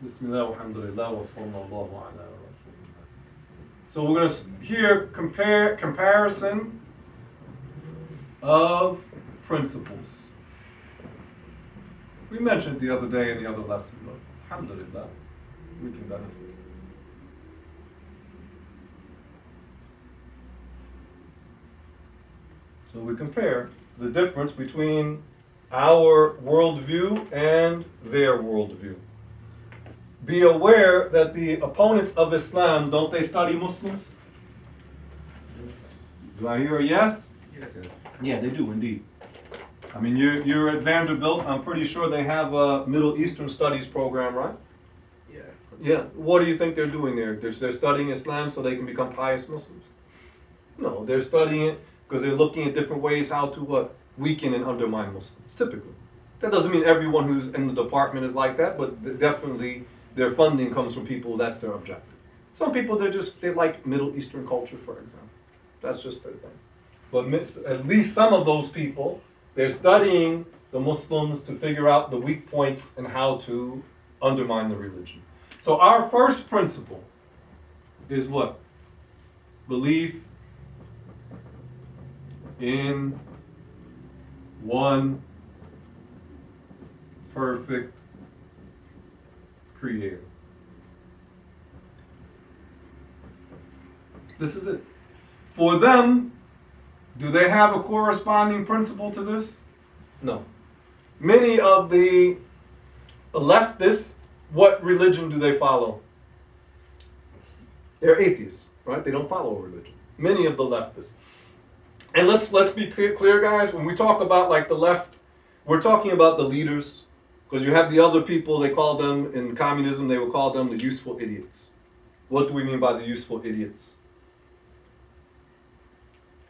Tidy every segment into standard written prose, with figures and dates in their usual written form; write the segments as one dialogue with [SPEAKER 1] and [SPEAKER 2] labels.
[SPEAKER 1] Bismillah, alhamdulillah, wa sallallahu ala rasulillah. So we're going to here comparison of principles. We mentioned the other day in the other lesson, but alhamdulillah, we can benefit. So we compare the difference between our worldview and their worldview. Be aware that the opponents of Islam, don't they study Muslims? Do I hear a yes?
[SPEAKER 2] Yes.
[SPEAKER 1] Yeah, they do indeed. I mean, you're at Vanderbilt. I'm pretty sure they have a Middle Eastern Studies program, right?
[SPEAKER 2] Yeah.
[SPEAKER 1] Yeah. What do you think they're doing there? They're studying Islam so they can become pious Muslims? No, they're studying it because they're looking at different ways how to weaken and undermine Muslims, typically. That doesn't mean everyone who's in the department is like that, but definitely their funding comes from people, that's their objective. Some people, they like Middle Eastern culture, for example. That's just their thing. But at least some of those people, they're studying the Muslims to figure out the weak points and how to undermine the religion. So our first principle is what? Belief in one perfect creator. This is it. For them, do they have a corresponding principle to this? No. Many of the leftists, what religion do they follow? They're atheists, right? They don't follow a religion. Many of the leftists. And let's be clear, guys. When we talk about like the left, we're talking about the leaders, because you have the other people. They call them in communism. They would call them the useful idiots. What do we mean by the useful idiots?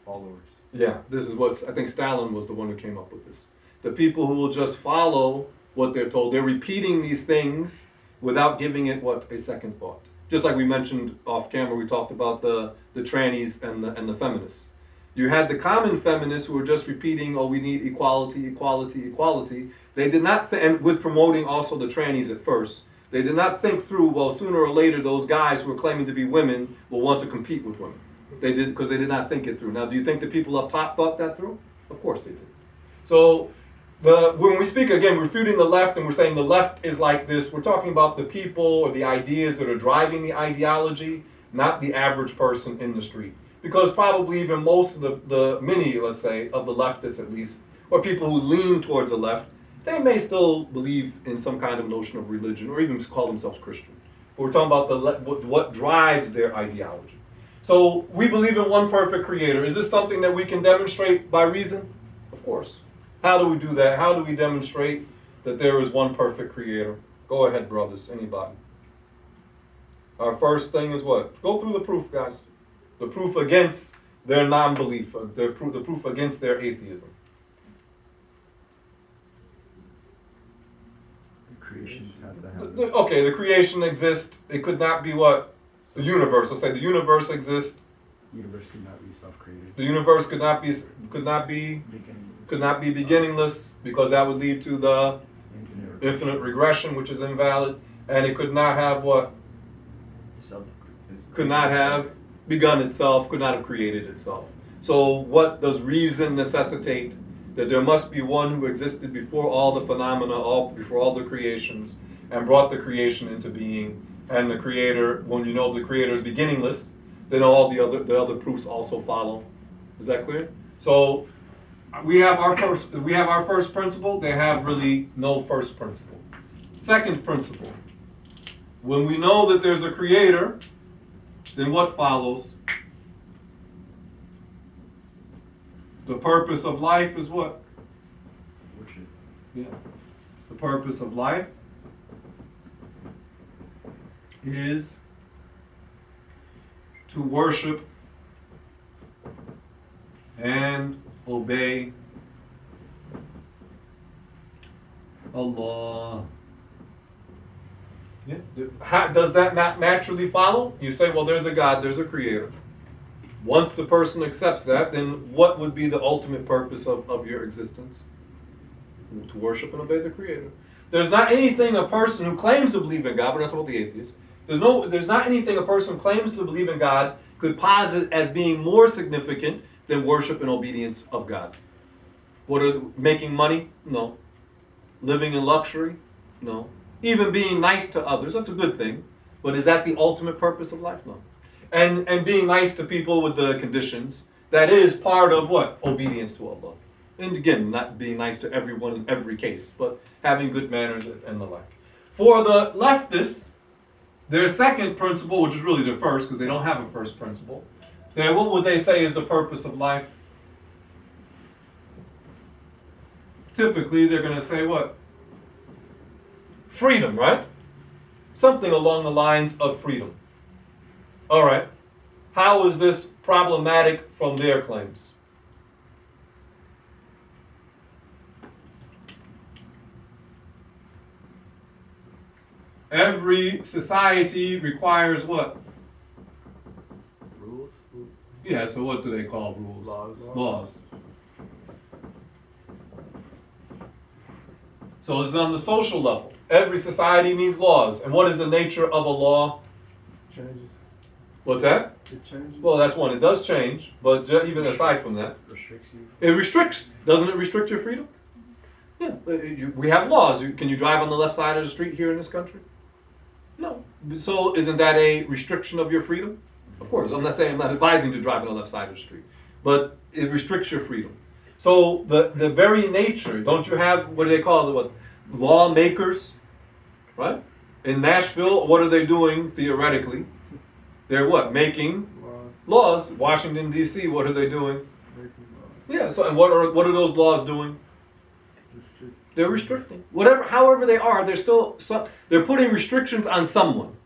[SPEAKER 2] Followers.
[SPEAKER 1] Yeah, this is what I think Stalin was the one who came up with this. The people who will just follow what they're told. They're repeating these things without giving it a second thought. Just like we mentioned off camera, we talked about the trannies and the feminists. You had the common feminists who were just repeating, oh, we need equality, equality, equality. They did not, and with promoting also the trannies at first, they did not think through, well, sooner or later, those guys who are claiming to be women will want to compete with women. They did, because they did not think it through. Now, do you think the people up top thought that through? Of course they did. So, when we speak, again, refuting the left, and we're saying the left is like this, we're talking about the people or the ideas that are driving the ideology, not the average person in the street. Because probably even most of the many, let's say, of the leftists at least, or people who lean towards the left, they may still believe in some kind of notion of religion, or even call themselves Christian. But we're talking about what drives their ideology. So we believe in one perfect creator. Is this something that we can demonstrate by reason? Of course. How do we do that? How do we demonstrate that there is one perfect creator? Go ahead, brothers, anybody. Our first thing is what? Go through the proof, guys. The proof against their non-belief, the proof against their atheism.
[SPEAKER 2] The creations have to have.
[SPEAKER 1] Okay, the creation exists. It could not be what? The universe. Let's say the universe exists.
[SPEAKER 2] The universe could not be self-created.
[SPEAKER 1] The universe could not be beginningless, because that would lead to the infinite regression, which is invalid. And it could not have what? Could not have begun itself, could not have created itself. So what does reason necessitate? That there must be one who existed before all the phenomena, before all the creations, and brought the creation into being. And the creator, when you know the creator is beginningless, then all the other proofs also follow. Is that clear? So we have our first principle. They have really no first principle. Second principle. When we know that there's a creator, then what follows? The purpose of life is what?
[SPEAKER 2] Worship.
[SPEAKER 1] Yeah. The purpose of life is to worship and obey Allah. Yeah. Does that not naturally follow? You say, well, there's a God, there's a creator. Once the person accepts that, then what would be the ultimate purpose of your existence? To worship and obey the creator. There's not anything a person who claims to believe in God, but that's about the atheist. There's not anything a person claims to believe in God could posit as being more significant than worship and obedience of God. What are making money? No. Living in luxury? No. Even being nice to others, that's a good thing. But is that the ultimate purpose of life? No. And being nice to people with the conditions, that is part of what? Obedience to Allah. And again, not being nice to everyone in every case, but having good manners and the like. For the leftists, their second principle, which is really their first, because they don't have a first principle, then what would they say is the purpose of life? Typically, they're going to say what? Freedom, right? Something along the lines of freedom. All right. How is this problematic from their claims? Every society requires what?
[SPEAKER 2] Rules?
[SPEAKER 1] Yeah, so what do they call rules? Laws. So it's on the social level. Every society needs laws. And what is the nature of a law?
[SPEAKER 2] Changes.
[SPEAKER 1] What's that?
[SPEAKER 2] It changes.
[SPEAKER 1] Well, that's one. It does change, but even aside from that,
[SPEAKER 2] Restricts you.
[SPEAKER 1] it restricts. Doesn't it restrict your freedom? Yeah. We have laws. Can you drive on the left side of the street here in this country? No. So isn't that a restriction of your freedom? Of course. I'm not saying I'm not advising to drive on the left side of the street, but it restricts your freedom. So the very nature, don't you have, what do they call it, what, lawmakers, right? In Nashville, what are they doing theoretically? They're what, making laws. Washington, D.C., what are they doing? Yeah, so and what are those laws doing? They're restricting. However they are, they're putting restrictions on someone.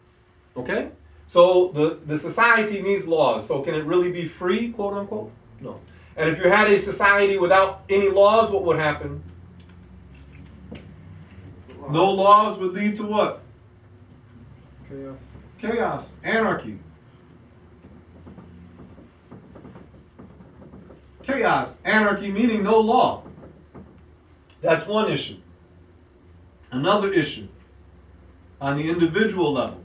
[SPEAKER 1] Okay? So the society needs laws. So can it really be free, quote unquote? No. And if you had a society without any laws, what would happen? No laws would lead to what?
[SPEAKER 2] Chaos.
[SPEAKER 1] Chaos, anarchy. Chaos, anarchy, meaning no law. That's one issue. Another issue on the individual level.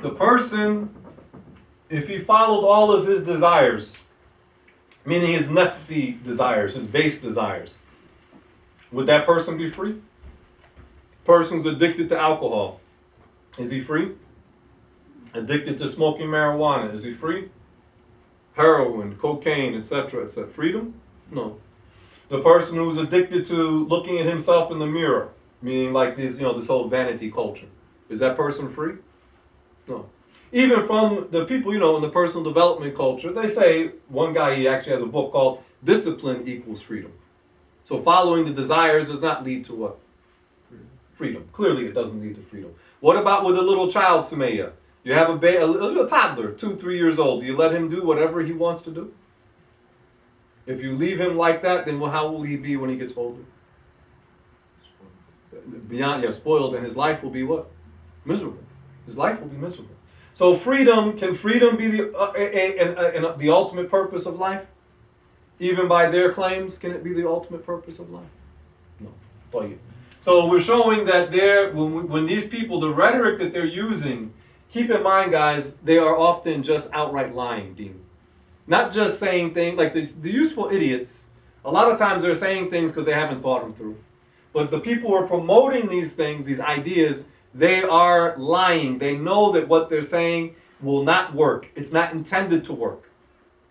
[SPEAKER 1] The person, if he followed all of his desires, meaning his nafsi desires, his base desires, would that person be free? Person's addicted to alcohol. Is he free? Addicted to smoking marijuana. Is he free? Heroin, cocaine, etc., etc. Freedom? No. The person who's addicted to looking at himself in the mirror, meaning like this whole vanity culture. Is that person free? No. Even from the people, in the personal development culture, they say, one guy, he actually has a book called Discipline Equals Freedom. So following the desires does not lead to what? Freedom. Clearly it doesn't lead to freedom. What about with a little child, Sumaya? You have a toddler, 2-3 years old. Do you let him do whatever he wants to do? If you leave him like that, then how will he be when he gets older? Spoiled, and his life will be what? Miserable. His life will be miserable. So can freedom be the ultimate purpose of life? Even by their claims, can it be the ultimate purpose of life? No. So we're showing that when these people, the rhetoric that they're using, keep in mind, guys, they are often just outright lying, Dean. Not just saying things, like the useful idiots, a lot of times they're saying things because they haven't thought them through. But the people who are promoting these things, these ideas, they are lying. They know that what they're saying will not work. It's not intended to work.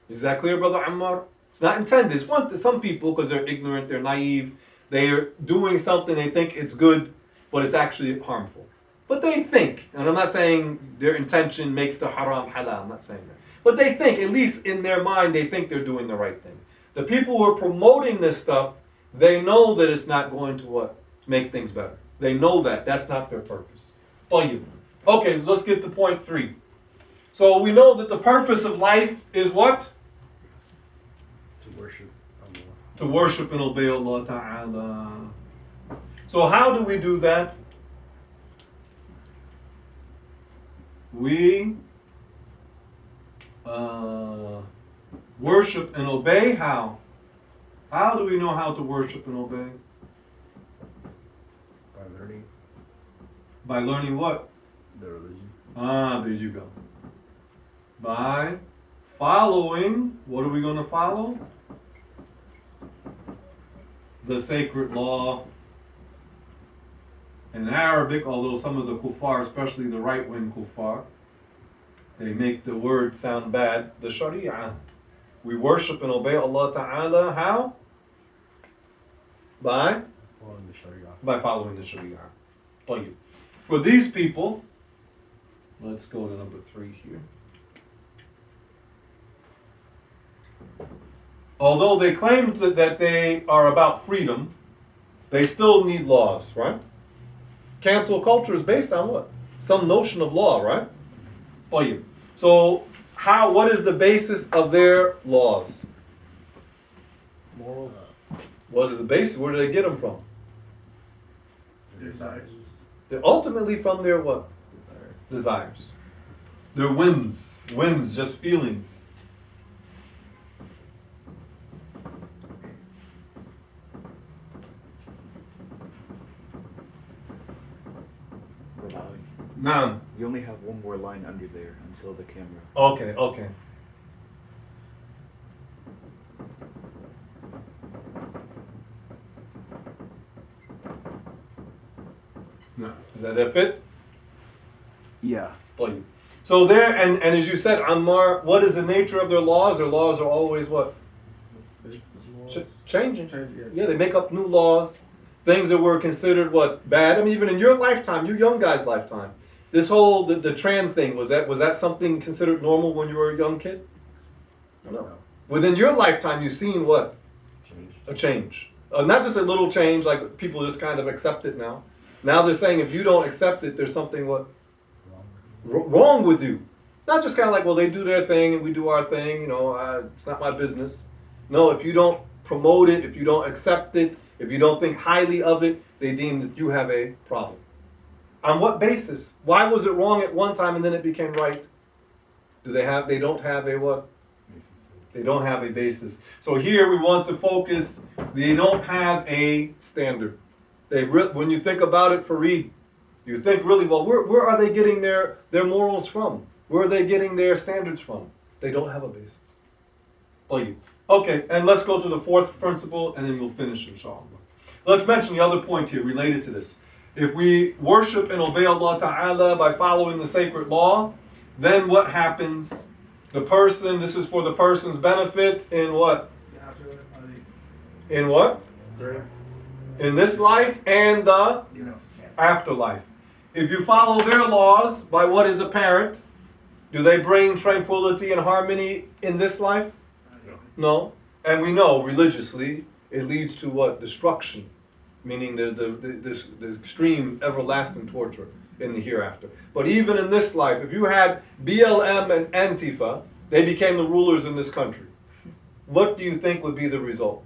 [SPEAKER 1] Is that clear, Brother Ammar? It's not intended. It's one to some people because they're ignorant, they're naive, they're doing something, they think it's good, but it's actually harmful. But they think, and I'm not saying their intention makes the haram halal, I'm not saying that. But they think, at least in their mind, they think they're doing the right thing. The people who are promoting this stuff, they know that it's not going to make things better. They know that. That's not their purpose. طيب. Okay, so let's get to point 3. So we know that the purpose of life is what?
[SPEAKER 2] To worship Allah.
[SPEAKER 1] To worship and obey Allah Ta'ala. So how do we do that? We worship and obey how? How do we know how to worship and obey?
[SPEAKER 2] By learning
[SPEAKER 1] By learning what?
[SPEAKER 2] the religion.
[SPEAKER 1] There you go. By following, what are we going to follow? The sacred law. In Arabic, although some of the kuffar, especially the right-wing kuffar, they make the word sound bad, the sharia. We worship and obey Allah Ta'ala, how? By
[SPEAKER 2] Following the Sharia.
[SPEAKER 1] by following the Sharia. طيب. For these people, let's go to number 3 here. Although they claim that they are about freedom, they still need laws, right? Cancel culture is based on what? Some notion of law, right? طيب. So, what is the basis of their laws?
[SPEAKER 2] Moral.
[SPEAKER 1] What is the basis? Where do they get them from?
[SPEAKER 2] Their desires.
[SPEAKER 1] They're ultimately from their what? Desires. Their whims. Whims, just feelings. None.
[SPEAKER 3] You only have one more line under there until the camera.
[SPEAKER 1] Okay, okay. No. Does that fit?
[SPEAKER 3] Yeah.
[SPEAKER 1] طيب. So there, and as you said, Ammar, what is the nature of their laws? Their laws are always what? Changing. Yeah, they make up new laws. Things that were considered what? Bad. I mean, even in your lifetime, you young guys' lifetime. This whole, the trans thing, was that something considered normal when you were a young kid? No. Within your lifetime, you've seen what?
[SPEAKER 2] Change.
[SPEAKER 1] A change. Not just a little change, like people just kind of accept it now. Now they're saying if you don't accept it, there's something what? Wrong with you. Not just kind of like, well, they do their thing and we do our thing, it's not my business. No, if you don't promote it, if you don't accept it, if you don't think highly of it, they deem that you have a problem. On what basis? Why was it wrong at one time and then it became right? They don't have a what? They don't have a basis. So here we want to focus, they don't have a standard. When you think about it, Fareed, you think really, well, where are they getting their morals from? Where are they getting their standards from? They don't have a basis. Okay, and let's go to the 4th principle and then we'll finish, inshallah. Let's mention the other point here related to this. If we worship and obey Allah Ta'ala by following the sacred law, then what happens? This is for the person's benefit in what? In what? In this life and the afterlife. If you follow their laws by what is apparent, do they bring tranquility and harmony in this life? No. And we know religiously it leads to what? Destruction. Meaning the extreme everlasting torture in the hereafter. But even in this life, if you had BLM and Antifa, they became the rulers in this country. What do you think would be the result?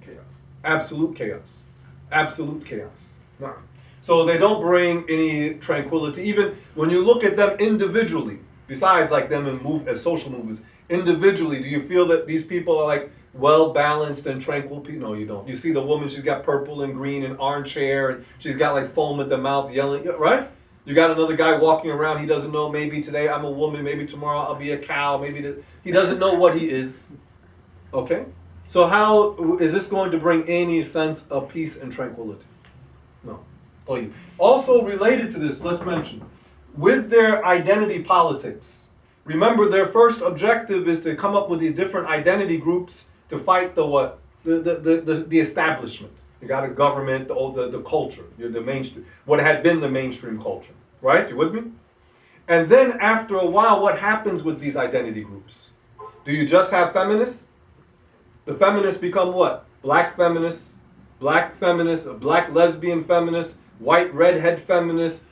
[SPEAKER 2] Chaos.
[SPEAKER 1] Absolute chaos. Absolute chaos. No. So they don't bring any tranquility. Even when you look at them individually, besides like them as social movements, individually, do you feel that these people are like well-balanced and tranquil people? No, you don't. You see the woman, she's got purple and green and orange hair, and she's got like foam at the mouth yelling, right? You got another guy walking around, he doesn't know, maybe today I'm a woman, maybe tomorrow I'll be a cow, he doesn't know what he is. Okay? So how is this going to bring any sense of peace and tranquility? No. Also related to this, let's mention, with their identity politics, remember their first objective is to come up with these different identity groups to fight the what? The establishment. You got a government, the culture, the mainstream, what had been the mainstream culture, right? You with me? And then after a while, what happens with these identity groups? Do you just have feminists? The feminists become what? Black feminists, black lesbian feminists, white redhead feminists,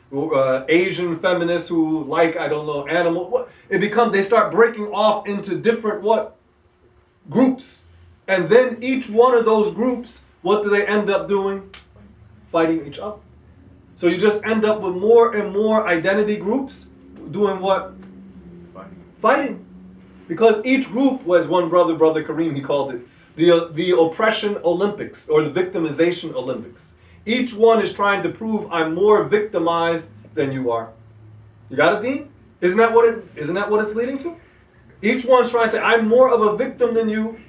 [SPEAKER 1] Asian feminists who like, I don't know, animal. What they start breaking off into different what? Groups. And then each one of those groups, what do they end up doing? Fighting each other. So you just end up with more and more identity groups doing what? Fighting. Because each group was one brother Kareem, he called it the oppression Olympics or the victimization Olympics. Each one is trying to prove I'm more victimized than you are. You got it, Dean? Isn't that what it's leading to? Each one's trying to say I'm more of a victim than you,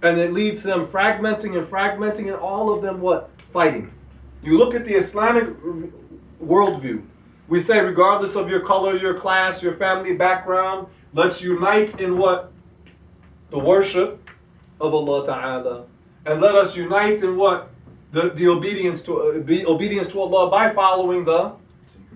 [SPEAKER 1] and it leads to them fragmenting, and all of them what? Fighting. You look at the Islamic worldview. We say regardless of your color, your class, your family background, let's unite in what? The worship of Allah Ta'ala. And let us unite in what? The obedience to Allah by following the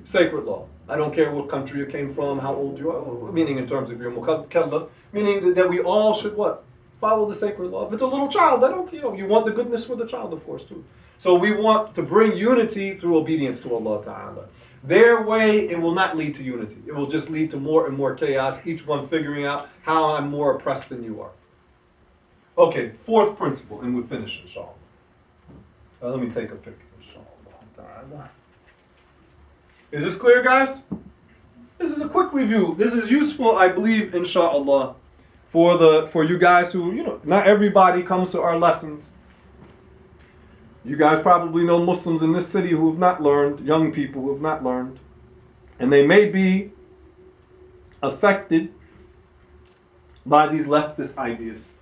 [SPEAKER 1] sacred law. I don't care what country you came from, how old you are, meaning in terms of your mukallaf, meaning that we all should what? Follow the sacred law. If it's a little child, you want the goodness for the child, of course, too. So we want to bring unity through obedience to Allah Ta'ala. Their way, it will not lead to unity. It will just lead to more and more chaos, each one figuring out how I'm more oppressed than you are. Okay, fourth principle, and we finish, inshallah. Let me take a pic, inshallah. Is this clear, guys? This is a quick review. This is useful, I believe, inshallah, for you guys who, not everybody comes to our lessons. You guys probably know Muslims in this city who have not learned, young people who have not learned. And they may be affected by these leftist ideas.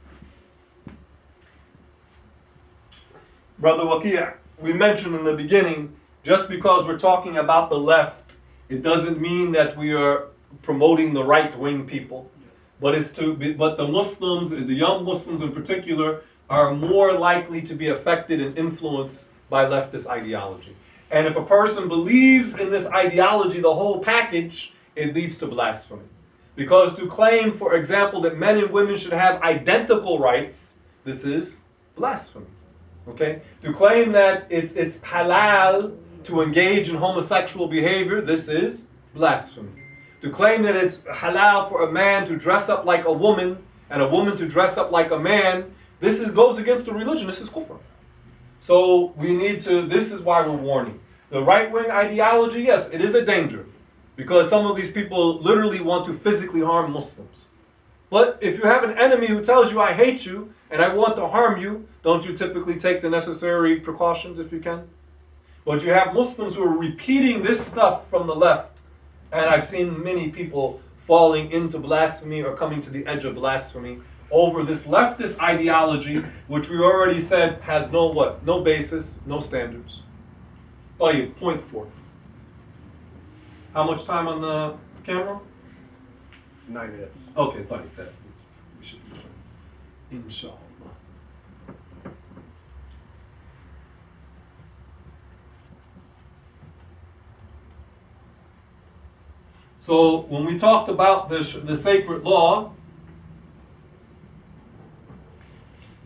[SPEAKER 1] Brother Waqi', we mentioned in the beginning, just because we're talking about the left, it doesn't mean that we are promoting the right-wing people. But the Muslims, the young Muslims in particular, are more likely to be affected and influenced by leftist ideology. And if a person believes in this ideology, the whole package, it leads to blasphemy. Because to claim, for example, that men and women should have identical rights, this is blasphemy. Okay? To claim that it's halal to engage in homosexual behavior, this is blasphemy. To claim that it's halal for a man to dress up like a woman and a woman to dress up like a man, goes against the religion. This is kufr. So this is why we're warning. The right-wing ideology, yes, it is a danger. Because some of these people literally want to physically harm Muslims. But if you have an enemy who tells you, I hate you and I want to harm you, don't you typically take the necessary precautions if you can? But you have Muslims who are repeating this stuff from the left. And I've seen many people falling into blasphemy or coming to the edge of blasphemy over this leftist ideology, which we already said has no basis, no standards. Point 4. How much time on the camera?
[SPEAKER 2] 9 minutes.
[SPEAKER 1] Okay, that we should be fine. Inshallah. So when we talked about the sacred law,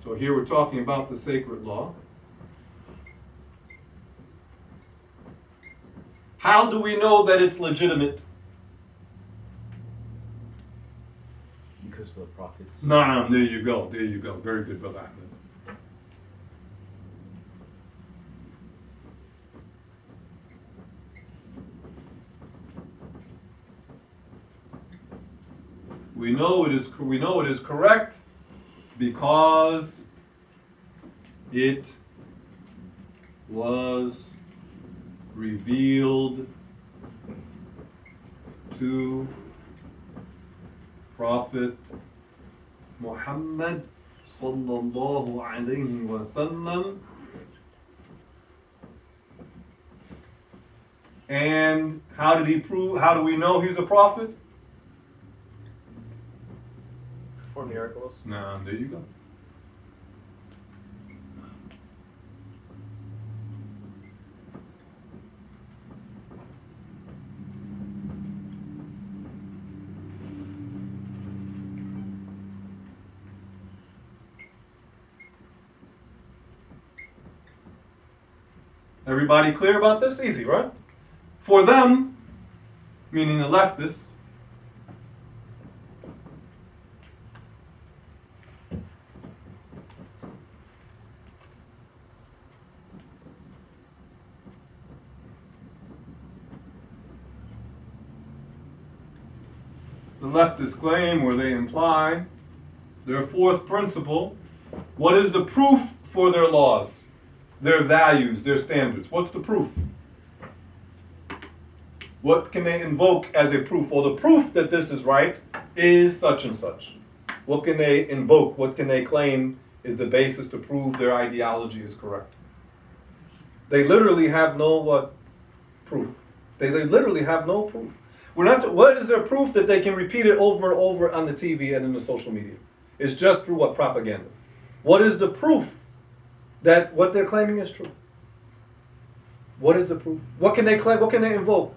[SPEAKER 1] so here we're talking about the sacred law. How do we know that it's legitimate?
[SPEAKER 3] Because the prophets.
[SPEAKER 1] Naam, there you go. Very good, Brother Ahmed. We know it is correct because it was revealed to Prophet Muhammad sallallahu alayhi wa sallam. And how do we know he's a prophet?
[SPEAKER 2] For miracles.
[SPEAKER 1] No, there you go. Everybody clear about this? Easy, right? For them, meaning the leftists, the leftists claim, or they imply, their fourth principle, what is the proof for their laws, their values, their standards? What's the proof? What can they invoke as a proof? Well, the proof that this is right is such and such. What can they invoke? What can they claim is the basis to prove their ideology is correct? They literally have no what? Proof. They literally have no proof. What is their proof that they can repeat it over and over on the TV and in the social media? It's just through what? Propaganda. What is the proof that what they're claiming is true? What is the proof? What can they claim? What can they invoke?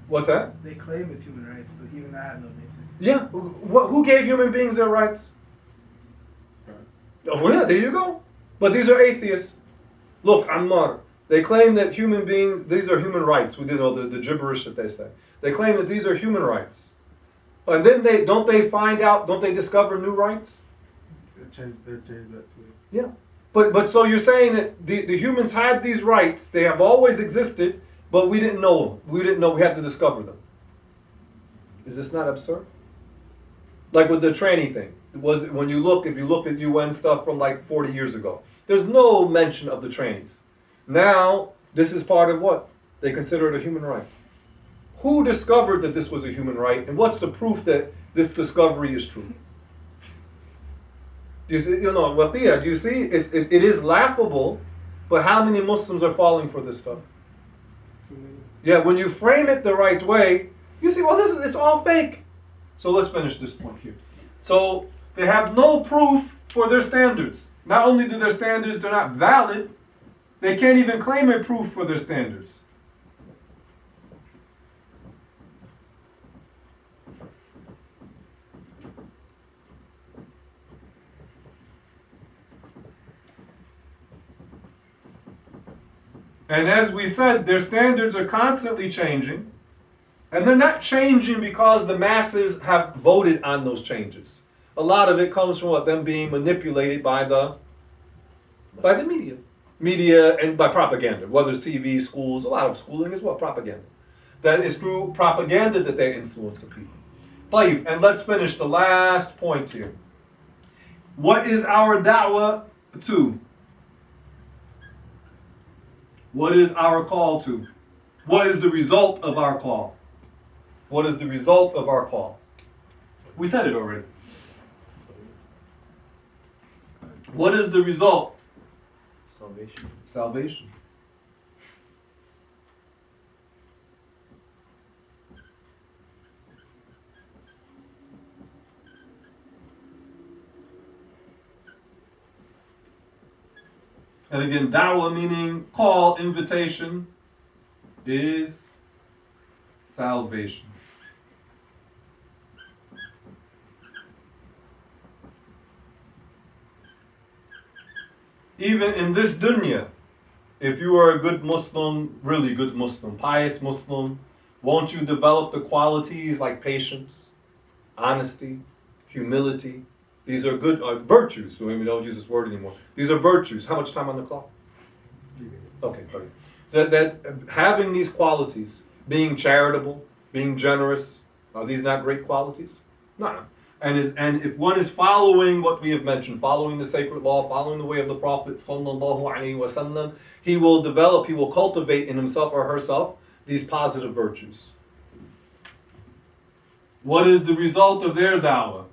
[SPEAKER 1] What's that?
[SPEAKER 4] They claim it's human rights, but even that has no basis.
[SPEAKER 1] Yeah. Who gave human beings their rights? Oh, yeah, there you go. But these are atheists. Look, Ammar. They claim that human beings, these are human rights. We did all the gibberish that they say. They claim that these are human rights. And then don't they discover new rights?
[SPEAKER 4] They change that too.
[SPEAKER 1] Yeah. But so you're saying that the humans had these rights, they have always existed, but we didn't know them. We didn't know we had to discover them. Is this not absurd? Like with the tranny thing. If you look at UN stuff from like 40 years ago, there's no mention of the trannies. Now, this is part of what? They consider it a human right. Who discovered that this was a human right, and what's the proof that this discovery is true? You see, do you see? It is laughable, but how many Muslims are falling for this stuff? Yeah, when you frame it the right way, you see, well, it's all fake. So let's finish this point here. So they have no proof for their standards. Not only do their standards, they're not valid, they can't even claim a proof for their standards. And as we said, their standards are constantly changing. And they're not changing because the masses have voted on those changes. A lot of it comes from them being manipulated by the media. Media and by propaganda, whether it's TV, schools, a lot of schooling is what? Propaganda. That is through propaganda that they influence the people. And let's finish the last point here. What is our da'wah to? What is our call to? What is the result of our call? What is the result of our call? We said it already. What is the result?
[SPEAKER 3] Salvation.
[SPEAKER 1] Salvation. And again, da'wah meaning call, invitation, is salvation. Even in this dunya, if you are a good Muslim, really good Muslim, pious Muslim, won't you develop the qualities like patience, honesty, humility? These are good virtues. So we don't use this word anymore. These are virtues. How much time on the clock?
[SPEAKER 4] 3 minutes.
[SPEAKER 1] Okay, perfect. So that having these qualities, being charitable, being generous, are these not great qualities? No. And if one is following what we have mentioned, following the sacred law, following the way of the Prophet sallallahu alaihi wasallam, he will cultivate in himself or herself these positive virtues. What is the result of their da'wah?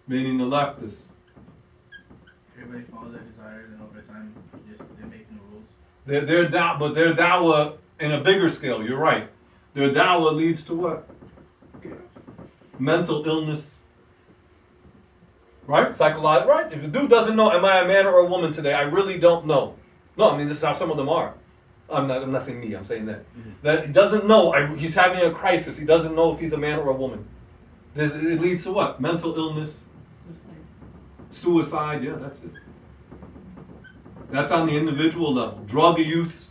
[SPEAKER 1] Meaning the leftists.
[SPEAKER 4] Everybody follows their desires, and over time, they're making the rules.
[SPEAKER 1] But their da'wah in a bigger scale. You're right. Their da'wah leads to what? Mental illness. Right? Psychological. Right? If a dude doesn't know, am I a man or a woman today? I really don't know. No, I mean this is how some of them are. I'm not saying me. I'm saying that. Mm-hmm. That he doesn't know. He's having a crisis. He doesn't know if he's a man or a woman. It leads to what? Mental illness. Suicide, yeah, that's it. That's on the individual level. Drug use,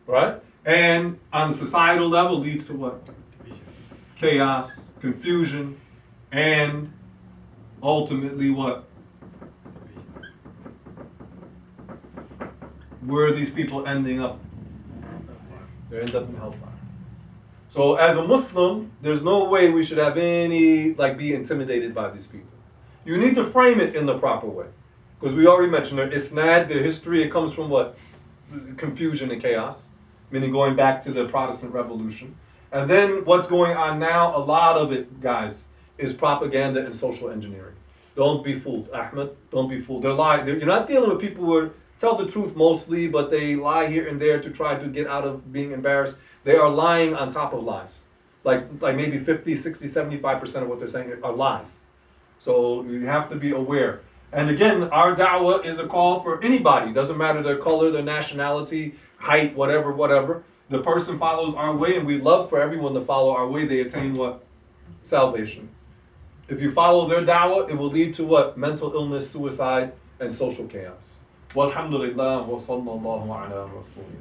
[SPEAKER 1] right? And on the societal level leads to what? Chaos, confusion, and ultimately what? Where are these people ending up? They end up in hellfire. So as a Muslim, there's no way we should have any, be intimidated by these people. You need to frame it in the proper way. Because we already mentioned their isnad, their history, it comes from what? Confusion and chaos, meaning going back to the Protestant Revolution. And then what's going on now, a lot of it, guys, is propaganda and social engineering. Don't be fooled, Ahmed, don't be fooled. They're lying. You're not dealing with people who tell the truth mostly, but they lie here and there to try to get out of being embarrassed. They are lying on top of lies. Like maybe 50, 60, 75% of what they're saying are lies. So you have to be aware. And again, our da'wah is a call for anybody. Doesn't matter their color, their nationality, height, whatever. The person follows our way, and we love for everyone to follow our way. They attain what? Salvation. If you follow their da'wah, it will lead to what? Mental illness, suicide, and social chaos. Walhamdulillah wa sallallahu ala rasulillah.